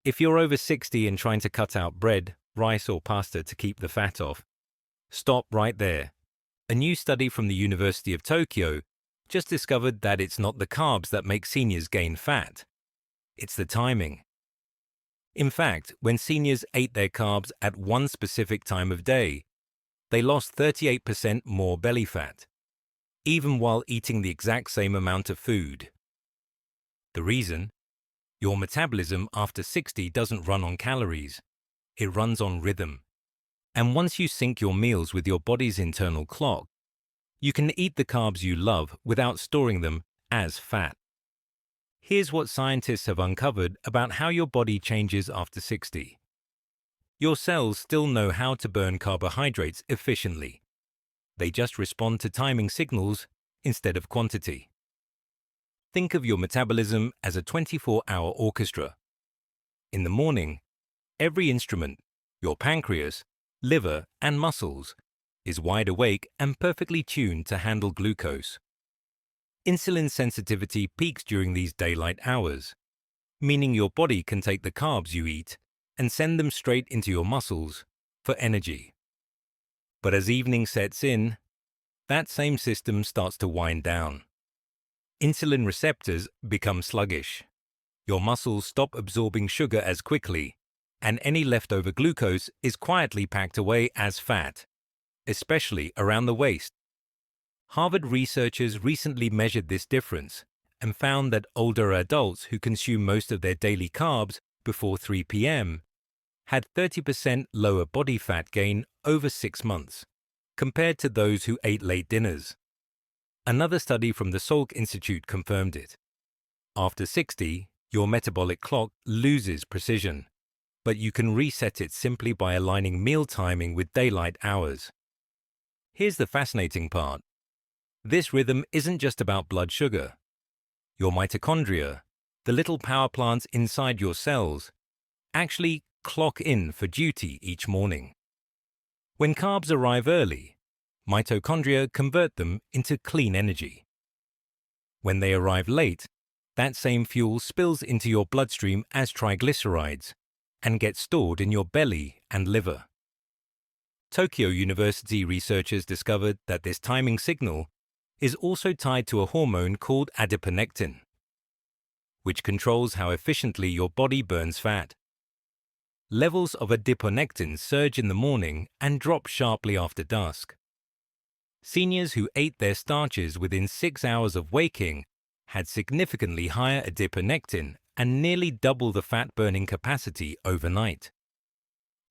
If you're over 60 and trying to cut out bread, rice or pasta to keep the fat off, stop right there. A new study from the University of Tokyo just discovered that it's not the carbs that make seniors gain fat. It's the timing. In fact, when seniors ate their carbs at one specific time of day, they lost 38% more belly fat, even while eating the exact same amount of food. The reason? Your metabolism after 60 doesn't run on calories. It runs on rhythm. And once you sync your meals with your body's internal clock, you can eat the carbs you love without storing them as fat. Here's what scientists have uncovered about how your body changes after 60. Your cells still know how to burn carbohydrates efficiently. They just respond to timing signals instead of quantity. Think of your metabolism as a 24-hour orchestra. In the morning, every instrument, your pancreas, liver, and muscles, is wide awake and perfectly tuned to handle glucose. Insulin sensitivity peaks during these daylight hours, meaning your body can take the carbs you eat and send them straight into your muscles for energy. But as evening sets in, that same system starts to wind down. Insulin receptors become sluggish. Your muscles stop absorbing sugar as quickly, and any leftover glucose is quietly packed away as fat, especially around the waist. Harvard researchers recently measured this difference and found that older adults who consume most of their daily carbs before 3 p.m. had 30% lower body fat gain over 6 months, compared to those who ate late dinners. Another study from the Salk Institute confirmed it. After 60, your metabolic clock loses precision, but you can reset it simply by aligning meal timing with daylight hours. Here's the fascinating part. This rhythm isn't just about blood sugar. Your mitochondria, the little power plants inside your cells, actually clock in for duty each morning. When carbs arrive early, mitochondria convert them into clean energy. When they arrive late, that same fuel spills into your bloodstream as triglycerides and gets stored in your belly and liver. Tokyo University researchers discovered that this timing signal is also tied to a hormone called adiponectin, which controls how efficiently your body burns fat. Levels of adiponectin surge in the morning and drop sharply after dusk. Seniors who ate their starches within 6 hours of waking had significantly higher adiponectin and nearly double the fat-burning capacity overnight.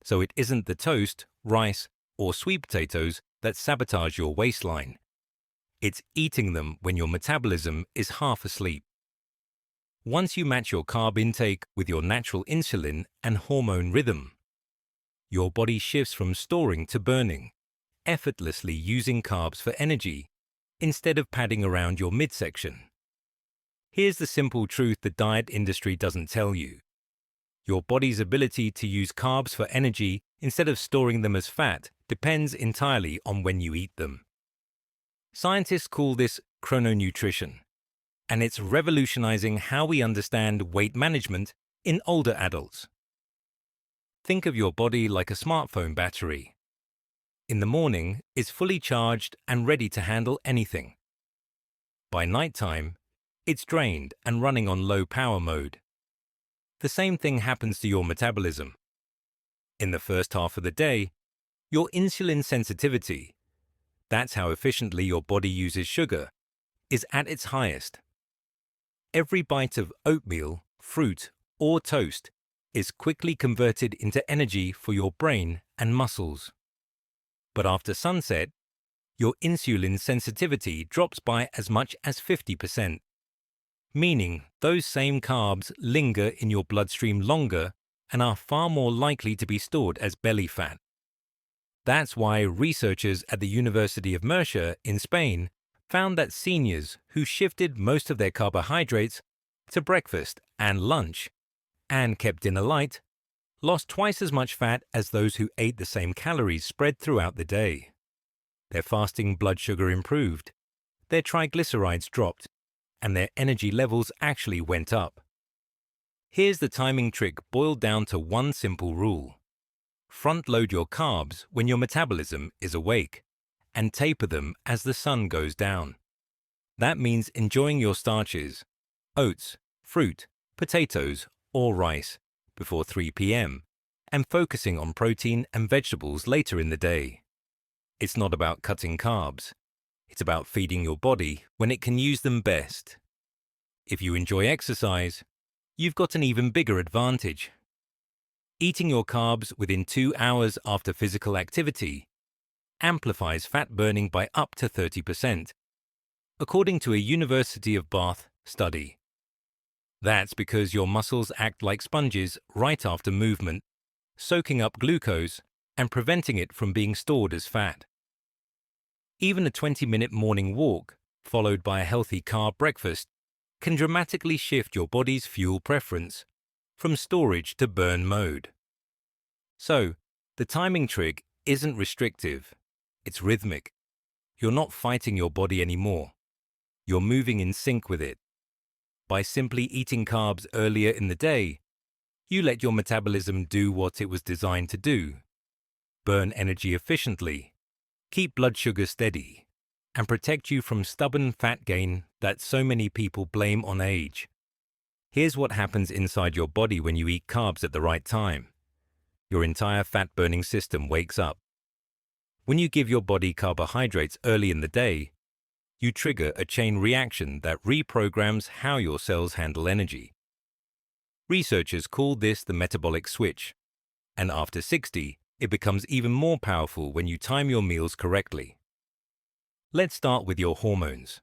So it isn't the toast, rice, or sweet potatoes that sabotage your waistline. It's eating them when your metabolism is half asleep. Once you match your carb intake with your natural insulin and hormone rhythm, your body shifts from storing to burning, effortlessly using carbs for energy instead of padding around your midsection. Here's the simple truth the diet industry doesn't tell you. Your body's ability to use carbs for energy instead of storing them as fat depends entirely on when you eat them. Scientists call this chrononutrition, and it's revolutionizing how we understand weight management in older adults. Think of your body like a smartphone battery. In the morning, it's fully charged and ready to handle anything. By nighttime, it's drained and running on low power mode. The same thing happens to your metabolism. In the first half of the day, your insulin sensitivity, that's how efficiently your body uses sugar, is at its highest. Every bite of oatmeal, fruit, or toast is quickly converted into energy for your brain and muscles. But after sunset, your insulin sensitivity drops by as much as 50%, meaning those same carbs linger in your bloodstream longer and are far more likely to be stored as belly fat. That's why researchers at the University of Murcia in Spain found that seniors who shifted most of their carbohydrates to breakfast and lunch and kept dinner light lost twice as much fat as those who ate the same calories spread throughout the day. Their fasting blood sugar improved, their triglycerides dropped, and their energy levels actually went up. Here's the timing trick boiled down to one simple rule. Front-load your carbs when your metabolism is awake, and taper them as the sun goes down. That means enjoying your starches, oats, fruit, potatoes, or rice, before 3 p.m., and focusing on protein and vegetables later in the day. It's not about cutting carbs. It's about feeding your body when it can use them best. If you enjoy exercise, you've got an even bigger advantage. Eating your carbs within 2 hours after physical activity amplifies fat burning by up to 30%, according to a University of Bath study. That's because your muscles act like sponges right after movement, soaking up glucose and preventing it from being stored as fat. Even a 20-minute morning walk, followed by a healthy carb breakfast, can dramatically shift your body's fuel preference from storage to burn mode. So, the timing trick isn't restrictive, it's rhythmic. You're not fighting your body anymore. You're moving in sync with it. By simply eating carbs earlier in the day, you let your metabolism do what it was designed to do: burn energy efficiently, keep blood sugar steady, and protect you from stubborn fat gain that so many people blame on age. Here's what happens inside your body when you eat carbs at the right time. Your entire fat-burning system wakes up. When you give your body carbohydrates early in the day, you trigger a chain reaction that reprograms how your cells handle energy. Researchers call this the metabolic switch, and after 60, it becomes even more powerful when you time your meals correctly. Let's start with your hormones.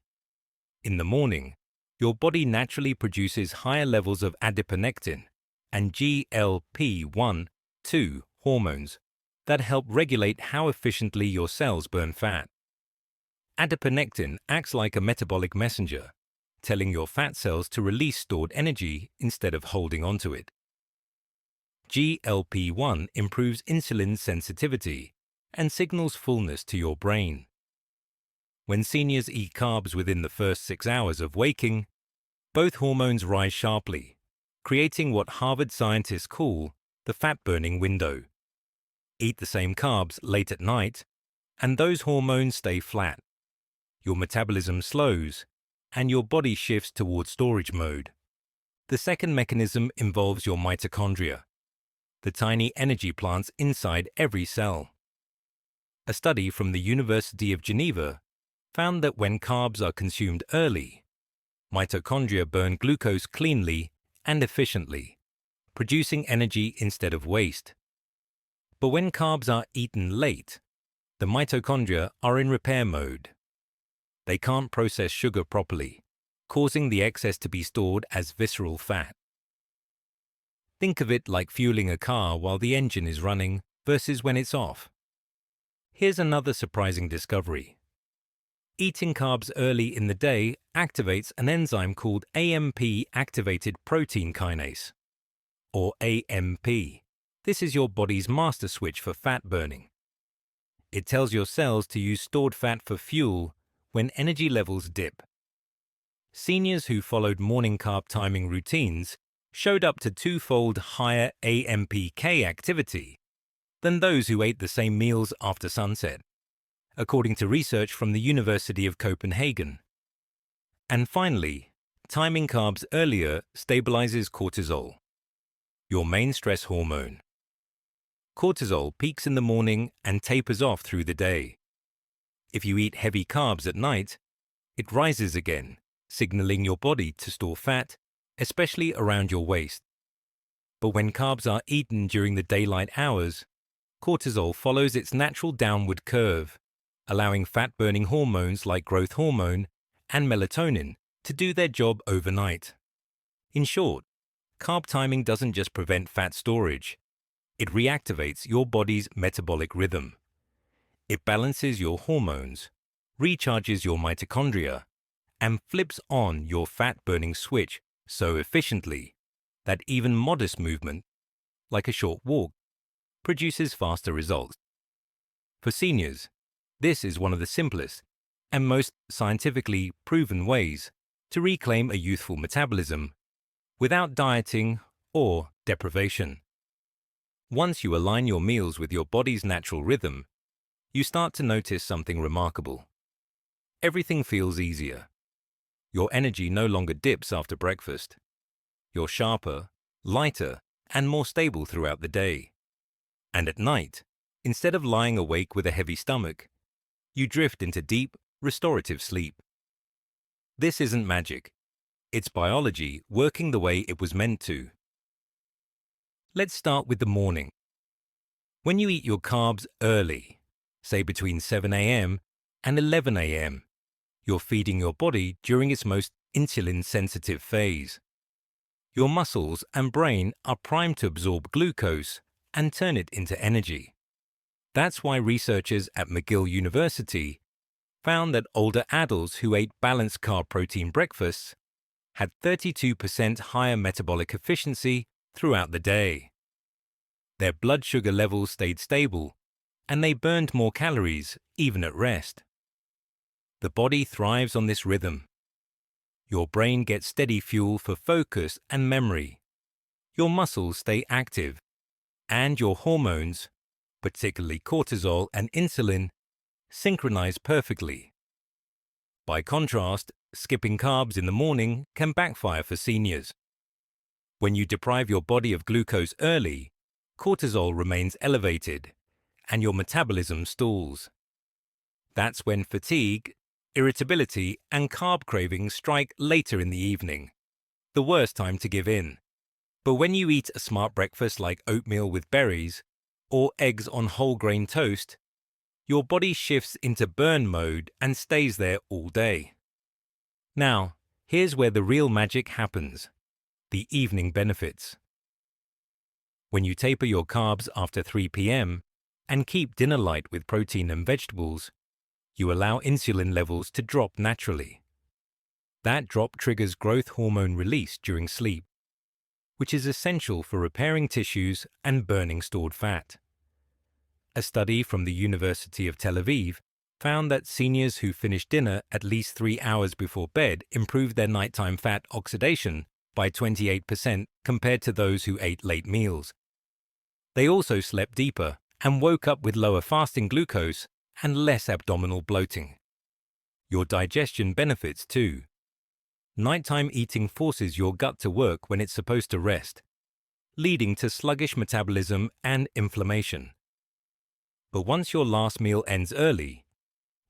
In the morning, your body naturally produces higher levels of adiponectin and GLP-1/2 hormones that help regulate how efficiently your cells burn fat. Adiponectin acts like a metabolic messenger, telling your fat cells to release stored energy instead of holding onto it. GLP-1 improves insulin sensitivity and signals fullness to your brain. When seniors eat carbs within the first 6 hours of waking, both hormones rise sharply, creating what Harvard scientists call the fat-burning window. Eat the same carbs late at night, and those hormones stay flat. Your metabolism slows, and your body shifts towards storage mode. The second mechanism involves your mitochondria, the tiny energy plants inside every cell. A study from the University of Geneva found that when carbs are consumed early, mitochondria burn glucose cleanly and efficiently, producing energy instead of waste. But when carbs are eaten late, the mitochondria are in repair mode. They can't process sugar properly, causing the excess to be stored as visceral fat. Think of it like fueling a car while the engine is running versus when it's off. Here's another surprising discovery. Eating carbs early in the day activates an enzyme called AMP-activated protein kinase, or AMP. This is your body's master switch for fat burning. It tells your cells to use stored fat for fuel when energy levels dip. Seniors who followed morning carb timing routines showed up to 2-fold higher AMPK activity than those who ate the same meals after sunset, according to research from the University of Copenhagen. And finally, timing carbs earlier stabilizes cortisol, your main stress hormone. Cortisol peaks in the morning and tapers off through the day. If you eat heavy carbs at night, it rises again, signaling your body to store fat, especially around your waist. But when carbs are eaten during the daylight hours, cortisol follows its natural downward curve, allowing fat-burning hormones like growth hormone and melatonin to do their job overnight. In short, carb timing doesn't just prevent fat storage, it reactivates your body's metabolic rhythm. It balances your hormones, recharges your mitochondria, and flips on your fat-burning switch so efficiently that even modest movement, like a short walk, produces faster results. For seniors, this is one of the simplest and most scientifically proven ways to reclaim a youthful metabolism without dieting or deprivation. Once you align your meals with your body's natural rhythm, you start to notice something remarkable. Everything feels easier. Your energy no longer dips after breakfast. You're sharper, lighter, and more stable throughout the day. And at night, instead of lying awake with a heavy stomach, you drift into deep, restorative sleep. This isn't magic. It's biology working the way it was meant to. Let's start with the morning. When you eat your carbs early, say between 7 a.m. and 11 a.m., you're feeding your body during its most insulin-sensitive phase. Your muscles and brain are primed to absorb glucose and turn it into energy. That's why researchers at McGill University found that older adults who ate balanced carb-protein breakfasts had 32% higher metabolic efficiency throughout the day. Their blood sugar levels stayed stable, and they burned more calories even at rest. The body thrives on this rhythm. Your brain gets steady fuel for focus and memory. Your muscles stay active, and your hormones, particularly cortisol and insulin, synchronize perfectly. By contrast, skipping carbs in the morning can backfire for seniors. When you deprive your body of glucose early, cortisol remains elevated, and your metabolism stalls. That's when fatigue, irritability, and carb cravings strike later in the evening, the worst time to give in. But when you eat a smart breakfast like oatmeal with berries or eggs on whole grain toast, your body shifts into burn mode and stays there all day. Now, here's where the real magic happens: the evening benefits. When you taper your carbs after 3 p.m. and keep dinner light with protein and vegetables, you allow insulin levels to drop naturally. That drop triggers growth hormone release during sleep, which is essential for repairing tissues and burning stored fat. A study from the University of Tel Aviv found that seniors who finished dinner at least 3 hours before bed improved their nighttime fat oxidation by 28% compared to those who ate late meals. They also slept deeper and woke up with lower fasting glucose and less abdominal bloating. Your digestion benefits too. Nighttime eating forces your gut to work when it's supposed to rest, leading to sluggish metabolism and inflammation. But once your last meal ends early,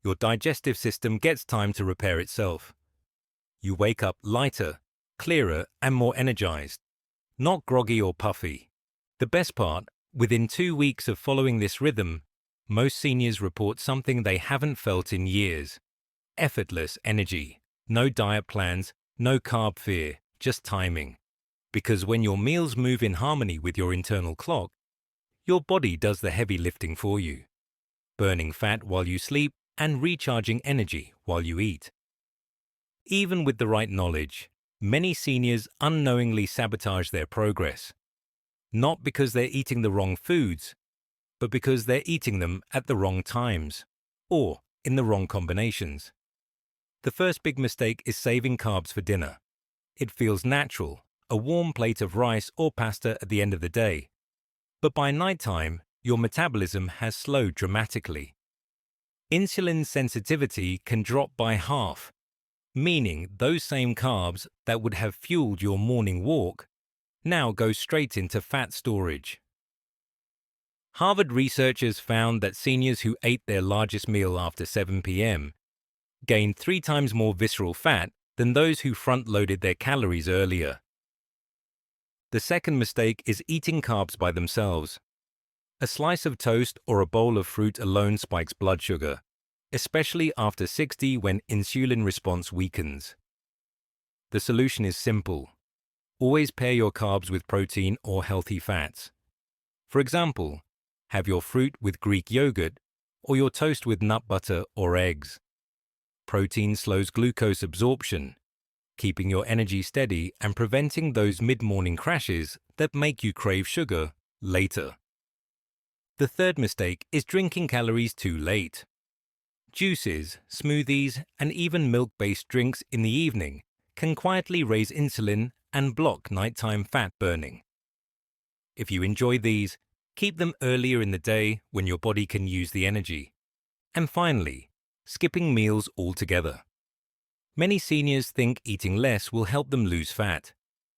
your digestive system gets time to repair itself. You wake up lighter, clearer, and more energized, not groggy or puffy. The best part, within 2 weeks of following this rhythm, most seniors report something they haven't felt in years: effortless energy. No diet plans, no carb fear, just timing. Because when your meals move in harmony with your internal clock, your body does the heavy lifting for you, burning fat while you sleep and recharging energy while you eat. Even with the right knowledge, many seniors unknowingly sabotage their progress, not because they're eating the wrong foods, but because they're eating them at the wrong times or in the wrong combinations. The first big mistake is saving carbs for dinner. It feels natural, a warm plate of rice or pasta at the end of the day. But by nighttime, your metabolism has slowed dramatically. Insulin sensitivity can drop by half, meaning those same carbs that would have fueled your morning walk now go straight into fat storage. Harvard researchers found that seniors who ate their largest meal after 7 p.m. gained 3 times more visceral fat than those who front-loaded their calories earlier. The second mistake is eating carbs by themselves. A slice of toast or a bowl of fruit alone spikes blood sugar, especially after 60 when insulin response weakens. The solution is simple. Always pair your carbs with protein or healthy fats. For example, have your fruit with Greek yogurt or your toast with nut butter or eggs. Protein slows glucose absorption, keeping your energy steady and preventing those mid-morning crashes that make you crave sugar later. The third mistake is drinking calories too late. Juices, smoothies, and even milk-based drinks in the evening can quietly raise insulin and block nighttime fat burning. If you enjoy these, keep them earlier in the day when your body can use the energy. And finally, skipping meals altogether. Many seniors think eating less will help them lose fat,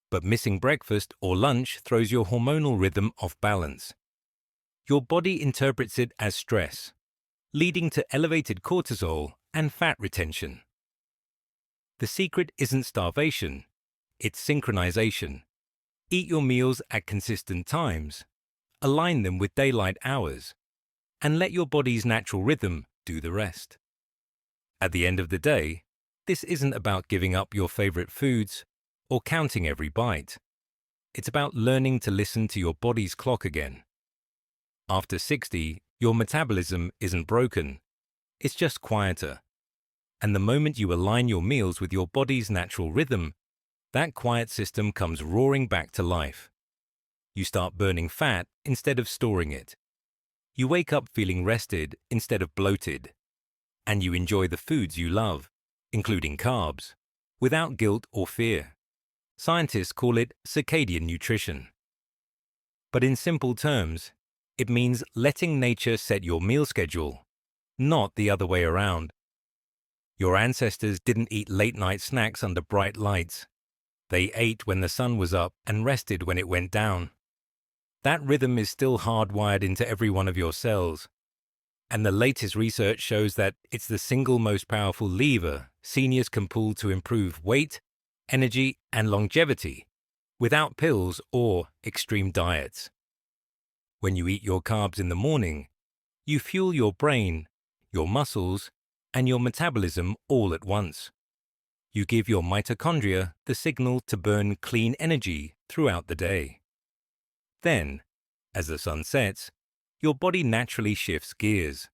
but missing breakfast or lunch throws your hormonal rhythm off balance. Your body interprets it as stress, leading to elevated cortisol and fat retention. The secret isn't starvation, it's synchronization. Eat your meals at consistent times, align them with daylight hours, and let your body's natural rhythm do the rest. At the end of the day, this isn't about giving up your favorite foods or counting every bite. It's about learning to listen to your body's clock again. After 60, your metabolism isn't broken, it's just quieter. And the moment you align your meals with your body's natural rhythm, that quiet system comes roaring back to life. You start burning fat instead of storing it. You wake up feeling rested instead of bloated. And you enjoy the foods you love, including carbs, without guilt or fear. Scientists call it circadian nutrition. But in simple terms, it means letting nature set your meal schedule, not the other way around. Your ancestors didn't eat late-night snacks under bright lights. They ate when the sun was up and rested when it went down. That rhythm is still hardwired into every one of your cells. And the latest research shows that it's the single most powerful lever seniors can pull to improve weight, energy, and longevity without pills or extreme diets. When you eat your carbs in the morning, you fuel your brain, your muscles, and your metabolism all at once. You give your mitochondria the signal to burn clean energy throughout the day. Then, as the sun sets, your body naturally shifts gears,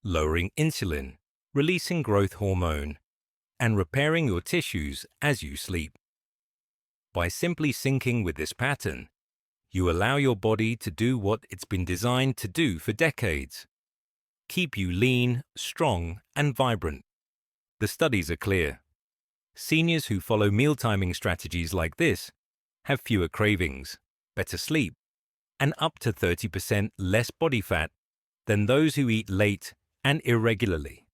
lowering insulin, releasing growth hormone, and repairing your tissues as you sleep. By simply syncing with this pattern, you allow your body to do what it's been designed to do for decades. Keep you lean, strong, and vibrant. The studies are clear. Seniors who follow meal timing strategies like this have fewer cravings, better sleep, and up to 30% less body fat than those who eat late and irregularly.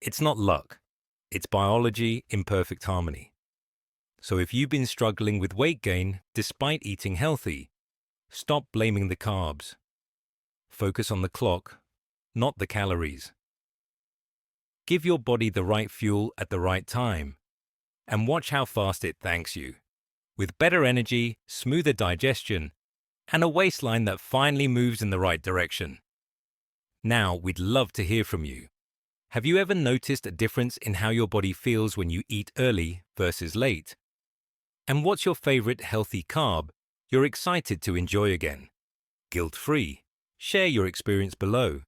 It's not luck, it's biology in perfect harmony. So if you've been struggling with weight gain despite eating healthy, stop blaming the carbs. Focus on the clock, not the calories. Give your body the right fuel at the right time, and watch how fast it thanks you, with better energy, smoother digestion, and a waistline that finally moves in the right direction. Now, we'd love to hear from you. Have you ever noticed a difference in how your body feels when you eat early versus late? And what's your favorite healthy carb you're excited to enjoy again? Guilt-free. Share your experience below.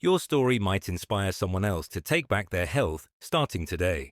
Your story might inspire someone else to take back their health starting today.